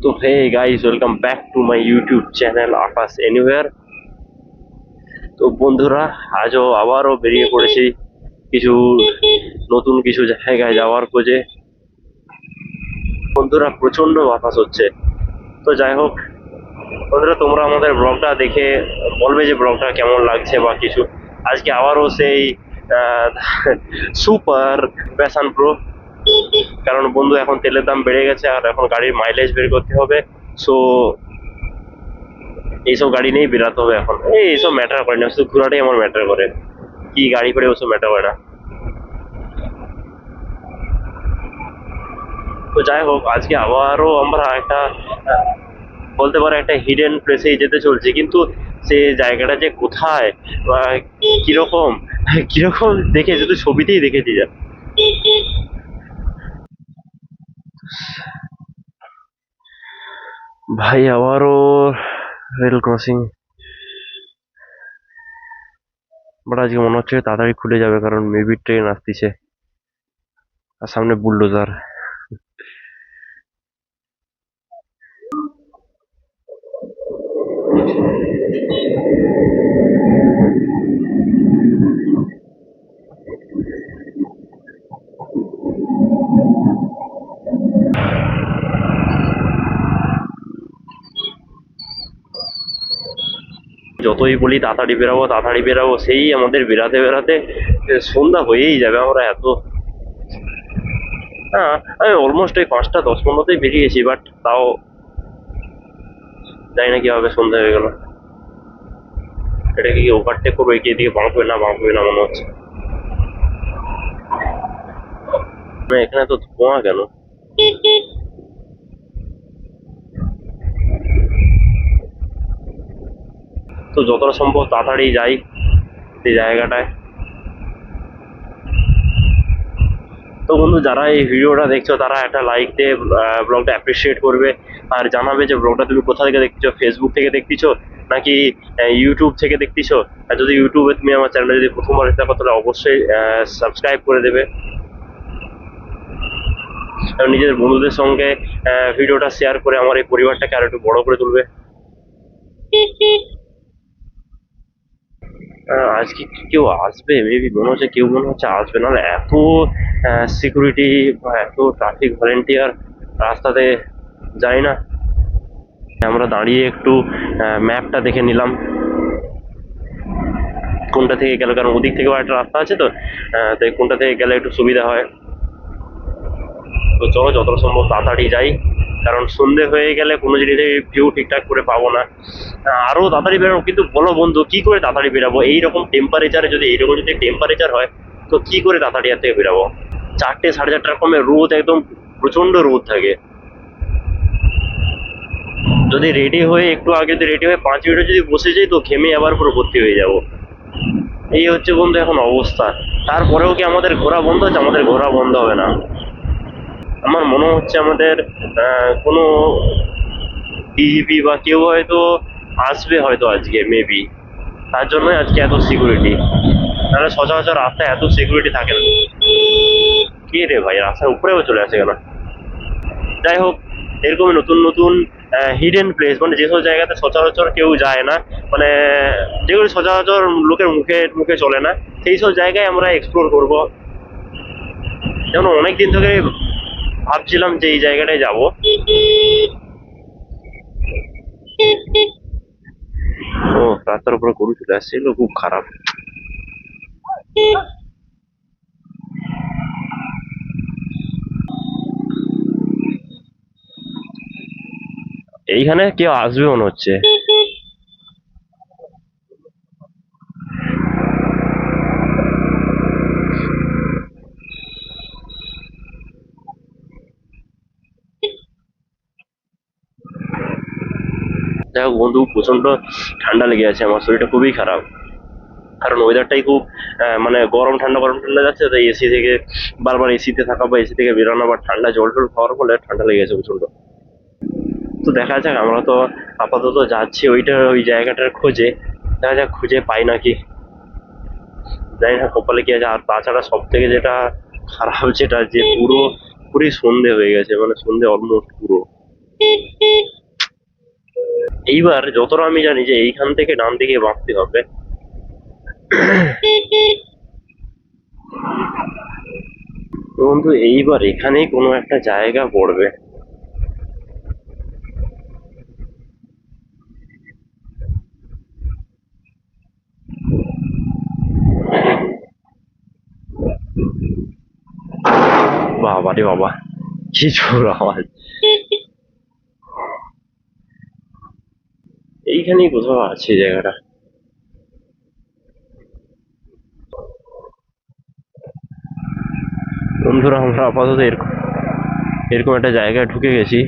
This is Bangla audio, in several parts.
তো hey guys, welcome back to my YouTube channel Akash anywhere. তো বন্ধুরা, আজও আবারও বেরিয়ে পড়েছি কিছু নতুন কিছু জায়গায় যাওয়ার খোঁজে। বন্ধুরা, প্রচন্ড বাতাস হচ্ছে। তো যাই হোক বন্ধুরা, তোমরা আমাদের ব্লগটা দেখে বলবে যে ব্লগটা কেমন লাগছে বা কিছু। আজকে আবারও সেই সুপার প্যাশন প্রো, কারণ বন্ধু এখন তেলের দাম বেড়ে গেছে আর এখন গাড়ির মাইলেজ বের করতে হবে। সো এইসব গাড়ি নিয়েই বেরাতে হবে এখন। এইসব ম্যাটার করে না, শুধু ঘোরাটাই আমার ম্যাটার করে, কি গাড়ি করে ওসব ম্যাটার করে না। তো যাই হোক, আজকে আবারও আমরা একটা বলতে পারো একটা হিডেন প্লেসেই যেতে চলছি, কিন্তু সে জায়গাটা যে কোথায় বা কিরকম কিরকম দেখে শুধু ছবিতেই দেখেছি যা। ভাই আবারও রেল ক্রসিং, বাট আজকে মনে হচ্ছে তাড়াতাড়ি খুলে যাবে, কারণ মেবি ট্রেন আসতেছে আর সামনে বুলডোজার। যতই বলি তাড়াতাড়ি বেরাবো তাড়াতাড়ি বেরাবো, সেই আমাদের বেরাতে বেরাতে সন্ধ্যা হয়েই যাবে। আমরা এত হ্যাঁ, আমি অলমোস্ট ওই 5টা 10 15তেই বেরিয়েছি, বাট তাও জানি না কিভাবে সন্ধ্যা হয়ে গেল। এটা কি ওভারটেক করবো, এগিয়ে দিকে বাঁকবে না বাঁকবে না মনে হচ্ছে। না, এখানে তো ধোঁয়া কেন? তো যতটা সম্ভব তাড়াতাড়ি যাই সেই জায়গাটায়। তো বন্ধু, যারা এই ভিডিওটা দেখছো তারা একটা লাইক দিয়ে ব্লগটা অ্যাপ্রিসিয়েট করবে, আর জানাবে যে ব্লগটা তুমি কোথা থেকে দেখতেছো, ফেসবুক থেকে দেখতেছো নাকি ইউটিউব থেকে দেখতেছো। আর যদি ইউটিউবে তুমি আমার চ্যানেলে যদি প্রথমবার এসে থাকো তাহলে অবশ্যই সাবস্ক্রাইব করে দেবে। আর নিজের বন্ধুদের সঙ্গে ভিডিওটা শেয়ার করে আমার এই পরিবারটাকে আরো একটু বড় করে তুলবে। আজকে কি কেউ আসবে? মেবি মনে হচ্ছে কেউ মনে হচ্ছে আসবে, নাহলে এত সিকিউরিটি বা এত ট্রাফিক ভলেন্টিয়ার রাস্তাতে যায় না। আমরা দাঁড়িয়ে একটু ম্যাপটা দেখে নিলাম কোনটা থেকে গেল, কারণ ওদিক থেকেও একটা রাস্তা আছে। তো তাই কোনটা থেকে গেলে একটু সুবিধা হয়। তো চলো যতটা সম্ভব তাড়াতাড়ি যাই, কারণ সন্ধে হয়ে গেলে কোনো জিনিসের ভিউ ঠিকঠাক করে পাবো না। আরো তাড়াতাড়ি বেরোবো, কিন্তু বলো বন্ধু কি করে তাড়াতাড়ি বেরাবো? এইরকম টেম্পারেচারে, যদি এইরকম যদি টেম্পারেচার হয় তো কি করে তাড়াতাড়ি আর থেকে বেরাবো? 4টে 4:30টার সময় রোদ, একদম প্রচন্ড রোদ থাকে। যদি রেডি হয়ে একটু আগে যদি রেডি হয়ে 5 মিনিট যদি বসে যাই তো ঘেমে আবার পুরো ভর্তি হয়ে যাব। এই হচ্ছে বন্ধু এখন অবস্থা। তারপরেও কি আমাদের ঘোরা বন্ধ হচ্ছে? আমাদের ঘোরা বন্ধ হবে না। আমার মনে হচ্ছে আমাদের কোনো ডিজিপি বা কেউ হয়তো আসবে হয়তো আজকে মেবি, তার জন্যই আজকে এত সিকিউরিটি। তাহলে সচরাচর রাস্তায় এত সিকিউরিটি থাকে না। কে রে ভাই, রাস্তার উপরেও চলে আসে কেন? যাই হোক, এরকমই নতুন নতুন হিডেন প্লেস, মানে যেসব জায়গাতে সচরাচর কেউ যায় না, মানে যেগুলো সচরাচর লোকের মুখে মুখে চলে না, সেই সব জায়গায় আমরা এক্সপ্লোর করব। যেমন অনেকদিন ধরে ভাবছিলাম যে এই জায়গাটায় যাব। ও, রাস্তার উপরে গরু চলে আসছে, এগুলো খুব খারাপ। এইখানে কেউ আসবে মনে হচ্ছে। যাই হোক বন্ধু, প্রচন্ড ঠান্ডা লেগে আছে, আমার শরীরটা খুবই খারাপ। কারণ ওয়েদারটাই খুব মানে গরম ঠান্ডা গরম ঠান্ডা যাচ্ছে, তাই এসি থেকে বারবার এসিতে থাকা বা এসি থেকে বেরোনো বা ঠান্ডা জল টল খাওয়ার ফলে ঠান্ডা লেগে গেছে প্রচন্ড। তো দেখা যাক, আমরা তো আপাতত যাচ্ছি ওই জায়গাটার খোঁজে। দেখা যাক খুঁজে পাই নাকি। জানি না কপালে কি আছে। আর তাছাড়া সব থেকে যেটা খারাপ, যেটা যে পুরোপুরি সন্ধে হয়ে গেছে, মানে সন্ধে অলমোস্ট পুরো। এইবার যতটা আমি জানি যে এইখান থেকে ডান দিকে বাঁকতে হবে। তো বন্ধু এইবার এখানেই কোনো একটা জায়গা পড়বে। বাবা রে বাবা, কি জোর আওয়াজ! এইখানেই কোথাও আছে জায়গাটা। বন্ধুরা আমরা আপাতত এরকম এরকম একটা জায়গায় ঢুকে গেছি।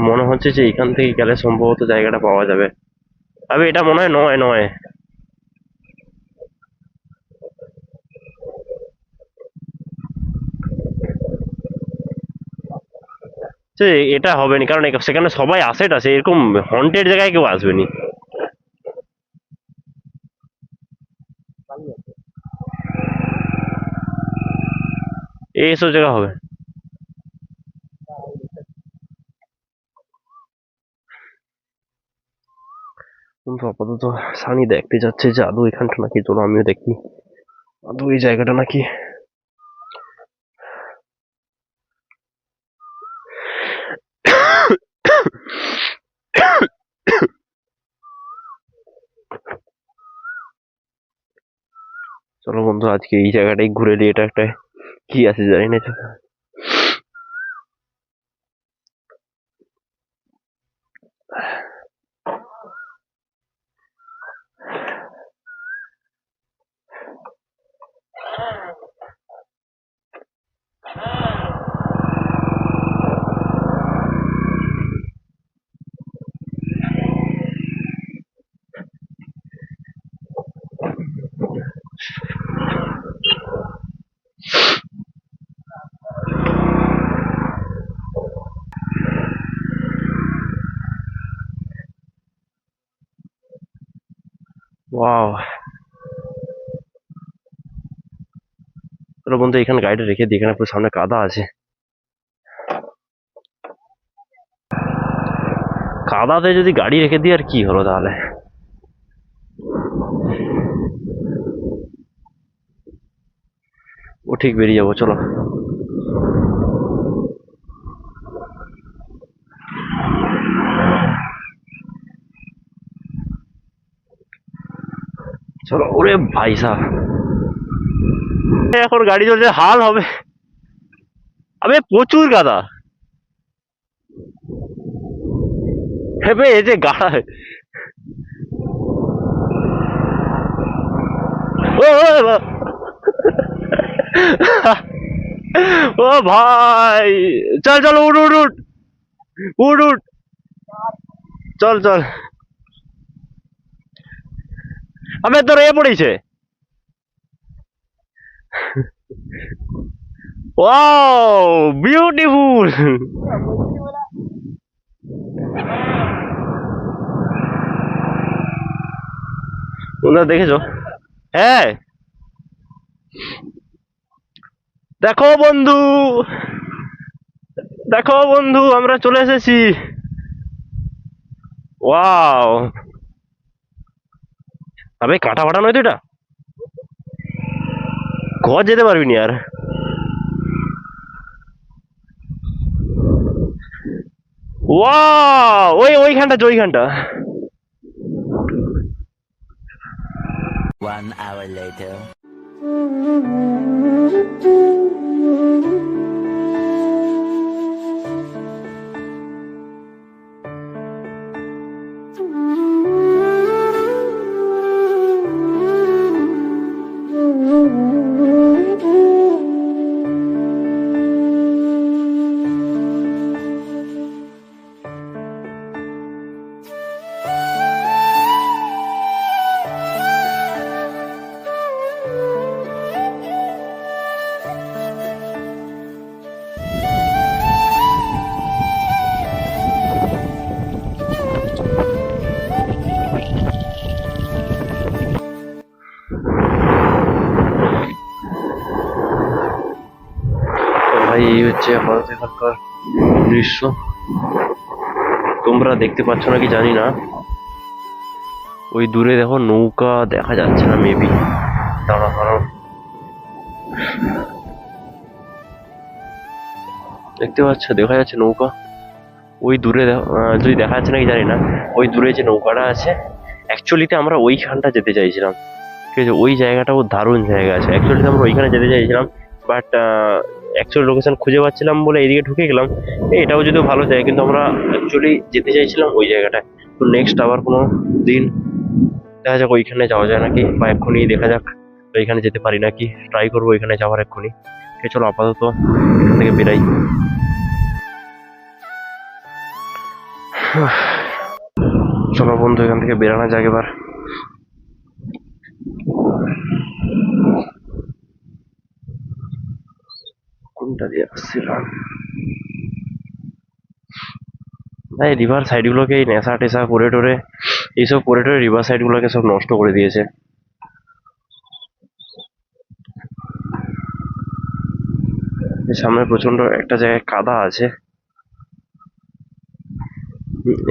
মনে হচ্ছে যে এখান থেকে গেলে সম্ভবত জায়গাটা পাওয়া যাবে। আবে এটা মনে হয় নয় নয়। সে এটা হবে না, কারণ সেখানে সবাই আসে টাসে, এরকম হন্টেড জায়গায় কেউ আসবে নি। এইসব জায়গা হবে। কিন্তু আপাতত সানি দেখতে যাচ্ছে যে আদৌ এখানটা নাকি, চলো আমিও দেখি আদৌ এই জায়গাটা নাকি। চলো বন্ধু আজকে এই জায়গাটাই ঘুরে দিই, এটা একটা কি আছে জানি না। ওয়াও, চলো বন্ধু এখানে গাড়িটা রেখে দিই, এখানে পুরো সামনে কাদা আছে। কাদাতে যদি গাড়ি রেখে দিই আর কি হলো তাহলে। ও ঠিক বেরিয়ে যাবো, চলো। চলো, ওরে ভাই সাহ, এখন গাড়ি চলছে হাল হবে। আবে প্রচুর কাদা। হেবে এই যে গাড়া, ও ও ভাই, চল চল, উঠ উঠ উঠ উঠ উঠ, চল চল। আবে তোর এ পড়েছে। Wow, beautiful. তোমরা দেখেছো? হ্যাঁ, দেখো বন্ধু, দেখো বন্ধু আমরা চলে এসেছি। ওয়াও, আবে কাঁটা ফাটা নয় তো এটা, ঘর যেতে পারবি নি আর। ওয়াও, ওইখানটা, ওইখানটা। One hour later. ভাই এই হচ্ছে আপাতত এখানকার দৃশ্য। তোমরা দেখতে পাচ্ছ নাকি জানি না, ওই দূরে দেখো নৌকা দেখা যাচ্ছে না মেবি, দাঁড়া দাঁড়াও, দেখতে পাচ্ছ দেখা যাচ্ছে নৌকা ওই দূরে যদি দেখা যাচ্ছে নাকি জানি না, ওই দূরে যে নৌকাটা আছে অ্যাকচুয়ালিতে আমরা ওইখানটা যেতে চাইছিলাম, ঠিক আছে, ওই জায়গাটাও দারুণ জায়গা আছে, অ্যাকচুয়ালি আমরা ওইখানে যেতে চাইছিলাম, বাট অ্যাকচুয়াল লোকেশন খুঁজে পাচ্ছিলাম বলে এইদিকে ঢুকে গেলাম। এটাও যদিও ভালো জায়গা, কিন্তু আমরা অ্যাকচুয়ালি যেতে চাইছিলাম ওই জায়গাটায়। তো নেক্সট আবার কোনো দিন দেখা যাক ওইখানে যাওয়া যায় নাকি, বা এক্ষুনি দেখা যাক ওইখানে যেতে পারি নাকি, ট্রাই করবো ওইখানে যাওয়ার এক্ষুনি। ঠিক আছে, চলো আপাতত এখান থেকে বেরাই। চলো বন্ধু এখান থেকে বেরানো যাক এবার। কোনটা দিয়ে আসছিলাম ভাই, রিভার সাইড গুলোকে এই নেশা টেশা করে টোরে, এইসব করে টোরে রিভার সাইড গুলোকে সব নষ্ট করে দিয়েছে। সামনে প্রচন্ড একটা জায়গায় কাদা আছে,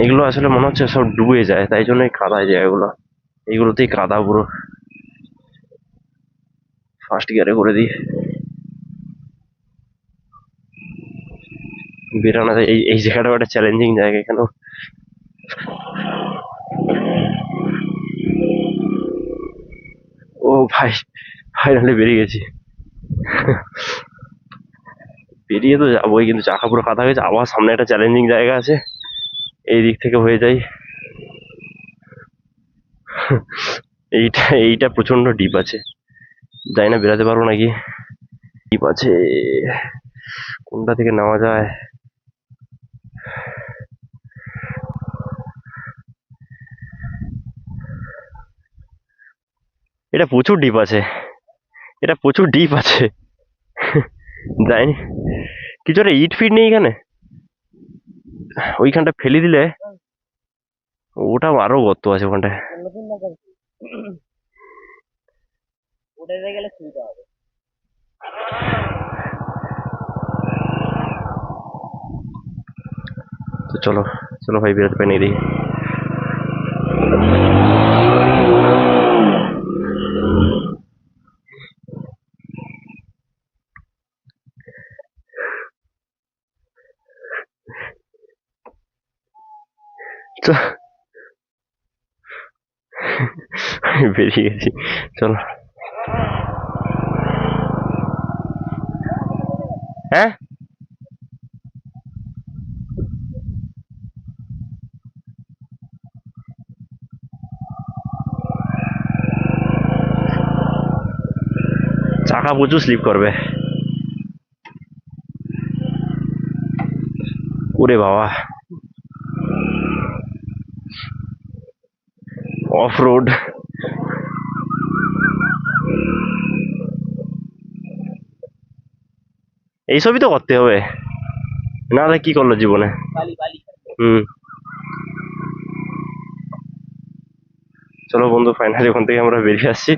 এগুলো আসলে মনে হচ্ছে সব ডুবে যায়, তাই জন্য এই কাদা জায়গাগুলো, এইগুলোতেই কাদা পুরো। ফার্স্ট গিয়ারে করে দিই, বেরানো যায়। এই এই জায়গাটাও একটা চ্যালেঞ্জিং জায়গা এখানে। ও ভাই, ফাইনালি বেরিয়ে গেছি। বেরিয়ে তো যাবোই, কিন্তু চাকা পুরো কাদা হয়েছে। আবার সামনে একটা চ্যালেঞ্জিং জায়গা আছে, এই দিক থেকে হয়ে যাই। এইটা এইটা প্রচন্ড ডিপ আছে, জানি না বেরাতে পারবো নাকি। ডিপ আছে, কোনটা থেকে নামা যায়? এটা প্রচুর ডিপ আছে, এটা প্রচুর ডিপ আছে। জানি কিছু একটা ইট ফিট নেই এখানে, ওইখানটা ফেলে দিলে ওটা আরো গর্ত আছে ওখানটায়। তো চলো চলো ভাই, বেরোতে পারি দেখি। বেরিয়ে গেছি, চলো। হ্যাঁ, চাকা প্রচুর স্লিপ করবে। ওরে বাবা, অফ রোড। এইসবই তো করতে হবে, নাহলে কি করলো জীবনে। হুম, চলো বন্ধু, ফাইনালি ওখান থেকে আমরা বেরিয়ে আসছি।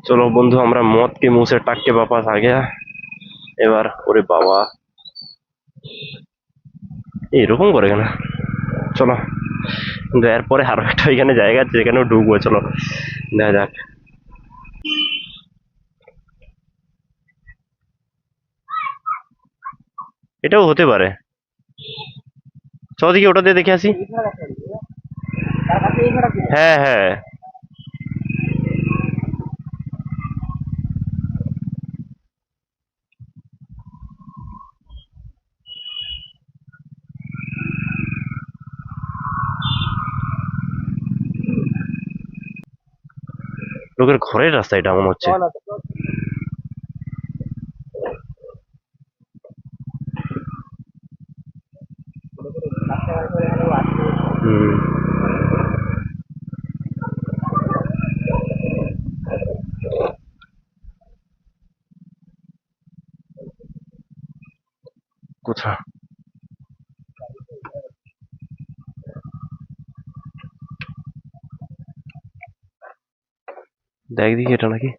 চলো বন্ধু, আমরা মদ के मुंह से टक के वापस आ गया এবার। ওরে বাবা, এরকম করে কেন? চলো, কিন্তু এরপরে আরো একটা এখানে জায়গা আছে যেখানেও ঢুকবো, চলো দেখা যাক। এটাও হতে পারে, চল দেখি ওটা দিয়ে দেখে আসি। হ্যাঁ হ্যাঁ, লোকের ঘরের রাস্তা এটা মনে হচ্ছে। হুম, কোথা দেখ দেখি এটা নাকি